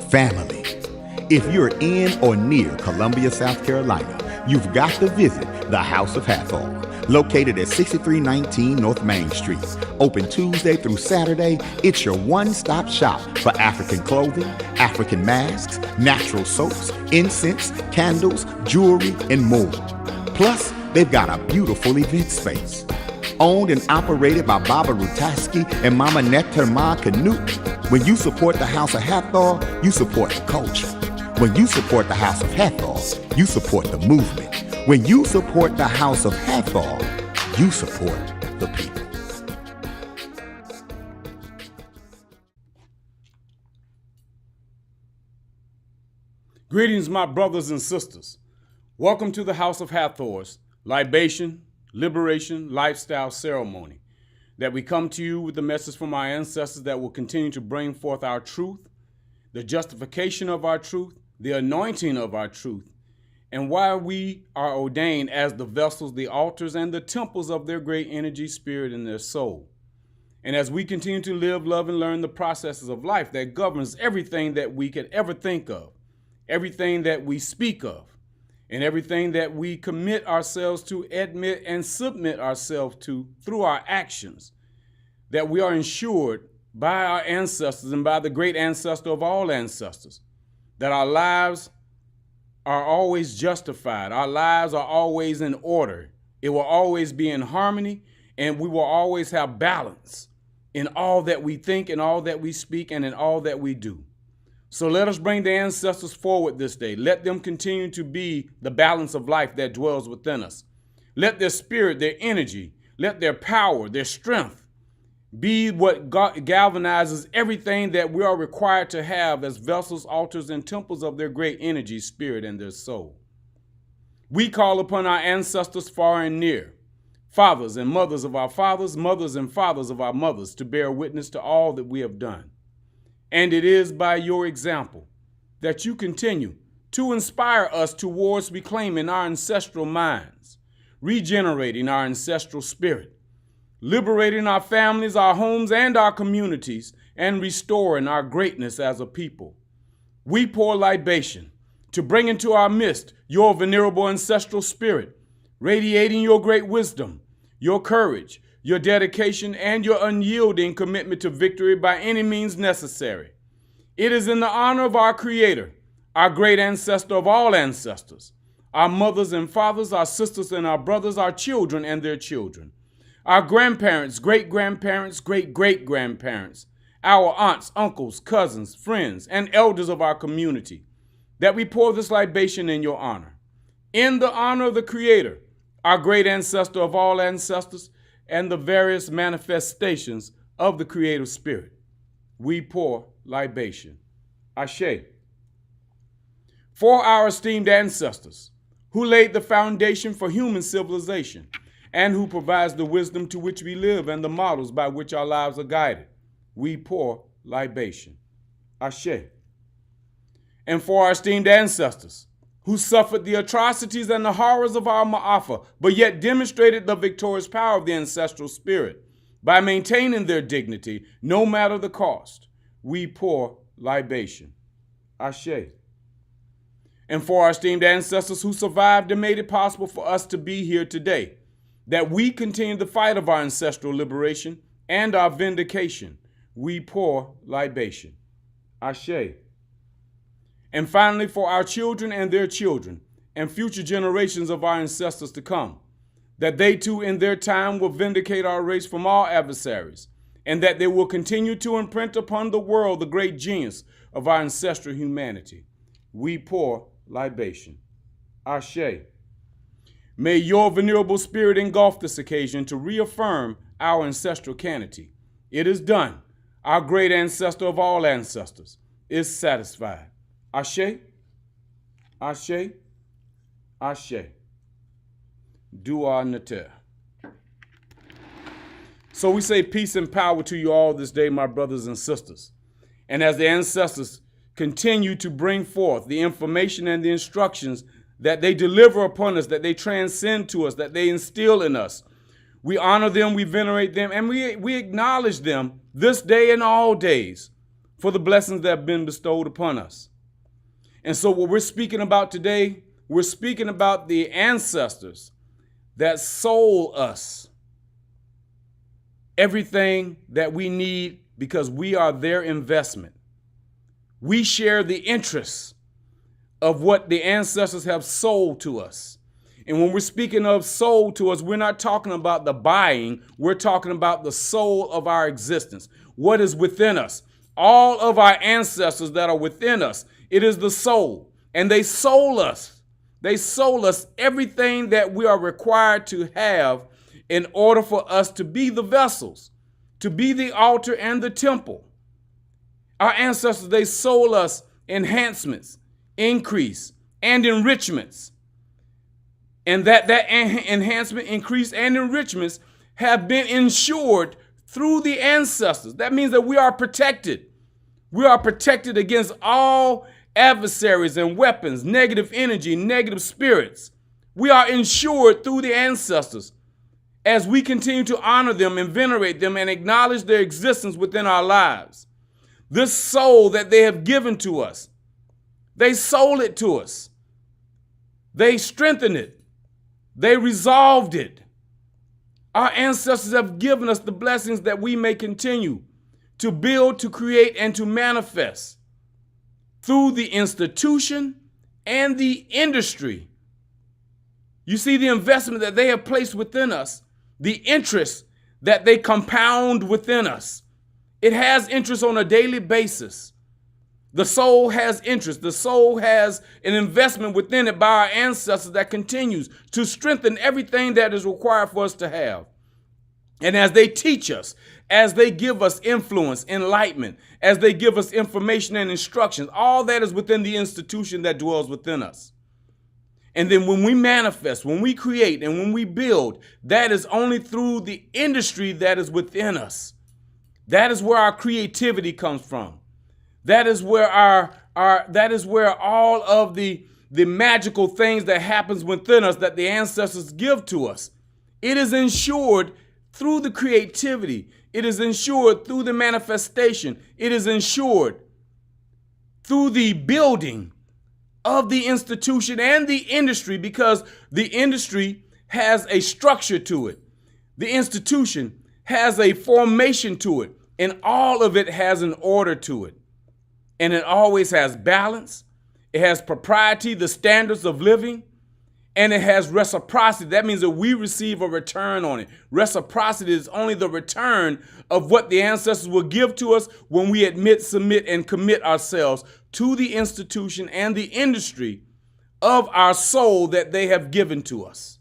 family. If you're in or near Columbia, South Carolina, you've got to visit the House of Hathor, located at 6319 North Main Street. Open Tuesday through Saturday, it's your one-stop shop for African clothing, African masks, natural soaps, incense, candles, jewelry, and more. Plus, they've got a beautiful event space. Owned and operated by Baba Rutaski and Mama Neterma Canute. When you support the House of Hathor, you support the culture. When you support the House of Hathor, you support the movement. When you support the House of Hathor, you support the people. Greetings, my brothers and sisters. Welcome to the House of Hathor's Libation, Liberation, Lifestyle Ceremony, that we come to you with the message from our ancestors that will continue to bring forth our truth, the justification of our truth, the anointing of our truth, and why we are ordained as the vessels, the altars, and the temples of their great energy, spirit, and their soul. And as we continue to live, love, and learn the processes of life that governs everything that we could ever think of, everything that we speak of, and everything that we commit ourselves to, admit, and submit ourselves to through our actions, that we are ensured by our ancestors and by the great ancestor of all ancestors, that our lives are always justified. Our lives are always in order. It will always be in harmony, and we will always have balance in all that we think, in all that we speak, and in all that we do. So let us bring the ancestors forward this day. Let them continue to be the balance of life that dwells within us. Let their spirit, their energy, let their power, their strength be what galvanizes everything that we are required to have as vessels, altars, and temples of their great energy, spirit, and their soul. We call upon our ancestors far and near, fathers and mothers of our fathers, mothers and fathers of our mothers, to bear witness to all that we have done. And it is by your example that you continue to inspire us towards reclaiming our ancestral minds, regenerating our ancestral spirit, liberating our families, our homes, and our communities, and restoring our greatness as a people. We pour libation to bring into our midst your venerable ancestral spirit, radiating your great wisdom, your courage, your dedication, and your unyielding commitment to victory by any means necessary. It is in the honor of our Creator, our great ancestor of all ancestors, our mothers and fathers, our sisters and our brothers, our children and their children, our grandparents, great-grandparents, great-great-grandparents, our aunts, uncles, cousins, friends, and elders of our community, that we pour this libation in your honor. In the honor of the Creator, our great ancestor of all ancestors, and the various manifestations of the creative spirit, we pour libation. Ashe. For our esteemed ancestors, who laid the foundation for human civilization, and who provides the wisdom to which we live and the models by which our lives are guided, we pour libation. Ashe. And for our esteemed ancestors, who suffered the atrocities and the horrors of our Ma'afa, but yet demonstrated the victorious power of the ancestral spirit by maintaining their dignity, no matter the cost, we pour libation. Ashe. And for our esteemed ancestors who survived and made it possible for us to be here today, that we continue the fight of our ancestral liberation and our vindication, we pour libation. Ashe. And finally, for our children and their children, and future generations of our ancestors to come, that they too in their time will vindicate our race from all adversaries, and that they will continue to imprint upon the world the great genius of our ancestral humanity. We pour libation. Ashe. May your venerable spirit engulf this occasion to reaffirm our ancestral canity. It is done. Our great ancestor of all ancestors is satisfied. Ashe, Ashe, Ashe. Dua Nater. So we say peace and power to you all this day, my brothers and sisters. And as the ancestors continue to bring forth the information and the instructions that they deliver upon us, that they transcend to us, that they instill in us, we honor them, we venerate them, and we acknowledge them this day and all days for the blessings that have been bestowed upon us. And so what we're speaking about today, we're speaking about the ancestors that sold us everything that we need because we are their investment. We share the interests of what the ancestors have sold to us. And when we're speaking of sold to us, we're not talking about the buying, we're talking about the soul of our existence, what is within us. All of our ancestors that are within us, it is the soul. And they sold us. They sold us everything that we are required to have in order for us to be the vessels, to be the altar and the temple. Our ancestors, they sold us enhancements, In-crease, and enrichments. And that enhancement, increase, and enrichments have been ensured through the ancestors. That means that we are protected. We are protected against all adversaries and weapons, negative energy, negative spirits. We are ensured through the ancestors as we continue to honor them and venerate them and acknowledge their existence within our lives. This soul that they have given to us, they sold it to us. They strengthened it. They resolved it. Our ancestors have given us the blessings that we may continue to build, to create, and to manifest through the institution and the industry. You see the investment that they have placed within us, the interest that they compound within us. It has interest on a daily basis. The soul has interest. The soul has an investment within it by our ancestors that continues to strengthen everything that is required for us to have. And as they teach us, as they give us influence, enlightenment, as they give us information and instructions, all that is within the institution that dwells within us. And then when we manifest, when we create, and when we build, that is only through the industry that is within us. That is where our creativity comes from. That is where all of the magical things that happens within us that the ancestors give to us. It is ensured through the creativity. It is ensured through the manifestation. It is ensured through the building of the institution and the industry, because the industry has a structure to it. The institution has a formation to it, and all of it has an order to it. And it always has balance. It has propriety, the standards of living, and it has reciprocity. That means that we receive a return on it. Reciprocity is only the return of what the ancestors will give to us when we admit, submit, and commit ourselves to the institution and the industry of our soul that they have given to us.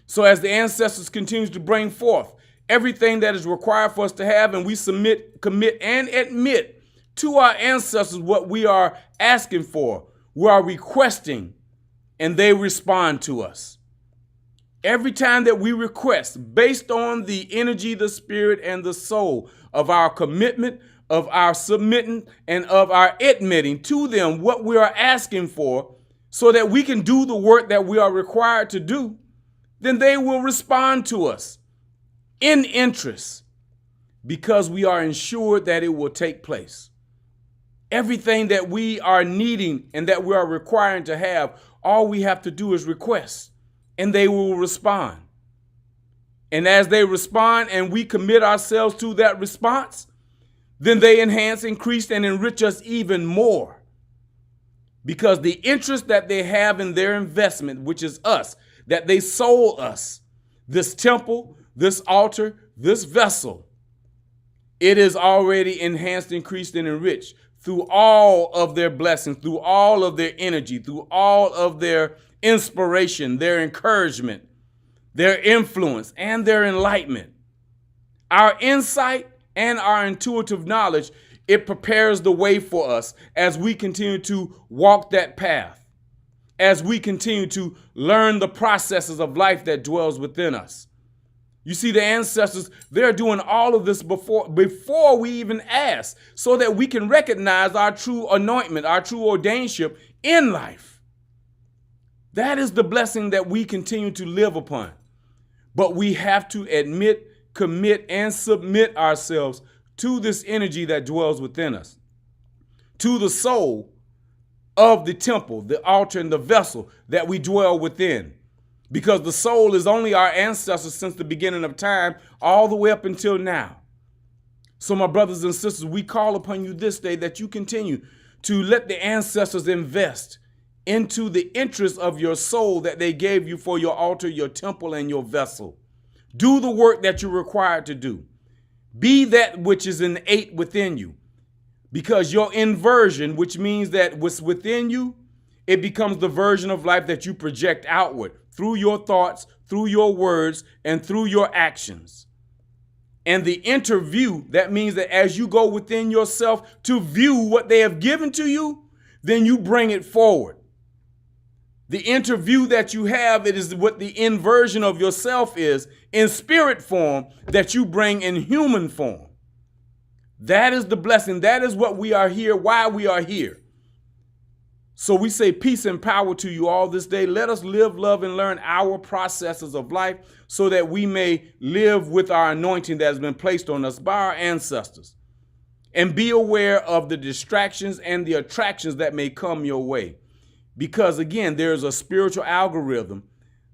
So as the ancestors continue to bring forth everything that is required for us to have, and we submit, commit, and admit to our ancestors what we are asking for, we are requesting, and they respond to us. Every time that we request, based on the energy, the spirit, and the soul of our commitment, of our submitting, and of our admitting to them what we are asking for, so that we can do the work that we are required to do, then they will respond to us in interest, because we are ensured that it will take place. Everything that we are needing and that we are requiring to have, all we have to do is request, and they will respond. And as they respond and we commit ourselves to that response, then they enhance, increase, and enrich us even more. Because the interest that they have in their investment, which is us, that they sold us, this temple, this altar, this vessel, it is already enhanced, increased, and enriched through all of their blessings, through all of their energy, through all of their inspiration, their encouragement, their influence, and their enlightenment. Our insight and our intuitive knowledge, it prepares the way for us as we continue to walk that path, as we continue to learn the processes of life that dwells within us. You see, the ancestors, they're doing all of this before we even ask, so that we can recognize our true anointment, our true ordainship in life. That is the blessing that we continue to live upon. But we have to admit, commit, and submit ourselves to this energy that dwells within us, to the soul of the temple, the altar, and the vessel that we dwell within. Because the soul is only our ancestors since the beginning of time, all the way up until now. So my brothers and sisters, we call upon you this day that you continue to let the ancestors invest into the interest of your soul that they gave you for your altar, your temple, and your vessel. Do the work that you're required to do. Be that which is innate within you. Because your inversion, which means that what's within you, it becomes the version of life that you project outward through your thoughts, through your words, and through your actions. And the interview, that means that as you go within yourself to view what they have given to you, then you bring it forward. The interview that you have, it is what the inversion of yourself is in spirit form that you bring in human form. That is the blessing. That is what we are here, why we are here. So we say peace and power to you all this day. Let us live, love, and learn our processes of life so that we may live with our anointing that has been placed on us by our ancestors. And be aware of the distractions and the attractions that may come your way. Because again, there's a spiritual algorithm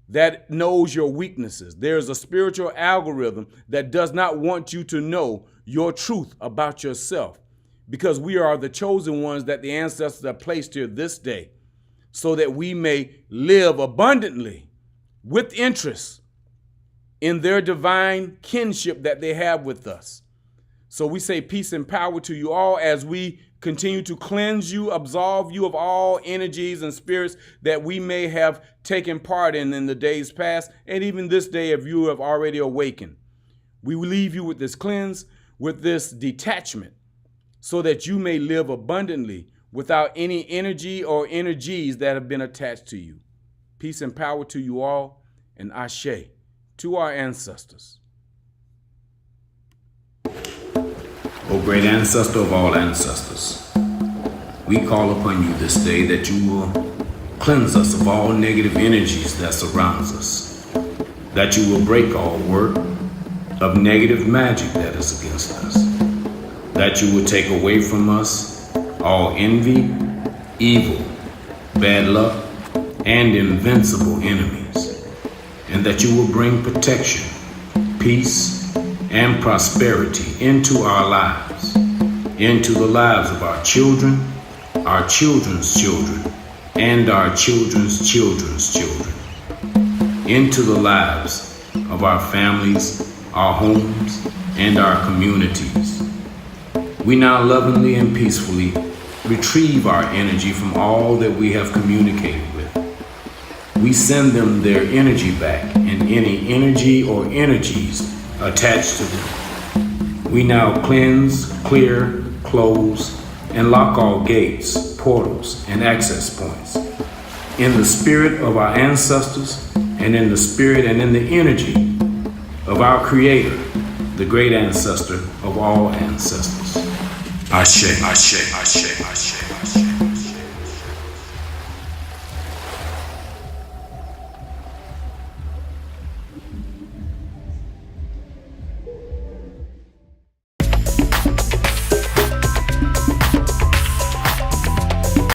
that knows your weaknesses. There's a spiritual algorithm that does not want you to know your truth about yourself. Because we are the chosen ones that the ancestors have placed here this day so that we may live abundantly with interest in their divine kinship that they have with us. So we say peace and power to you all as we continue to cleanse you, absolve you of all energies and spirits that we may have taken part in the days past, and even this day if you have already awakened. We will leave you with this cleanse, with this detachment, so that you may live abundantly without any energy or energies that have been attached to you. Peace and power to you all, and Ashe to our ancestors. O great ancestor of all ancestors, we call upon you this day that you will cleanse us of all negative energies that surrounds us, that you will break all work of negative magic that is against us, that you will take away from us all envy, evil, bad luck, and invincible enemies, and that you will bring protection, peace, and prosperity into our lives, into the lives of our children, our children's children, and our children's children's children, into the lives of our families, our homes, and our communities. We now lovingly and peacefully retrieve our energy from all that we have communicated with. We send them their energy back and any energy or energies attached to them. We now cleanse, clear, close, and lock all gates, portals, and access points in the spirit of our ancestors and in the spirit and in the energy of our Creator, the great ancestor of all ancestors. Ashe, Ashe, Ashe, Ashe.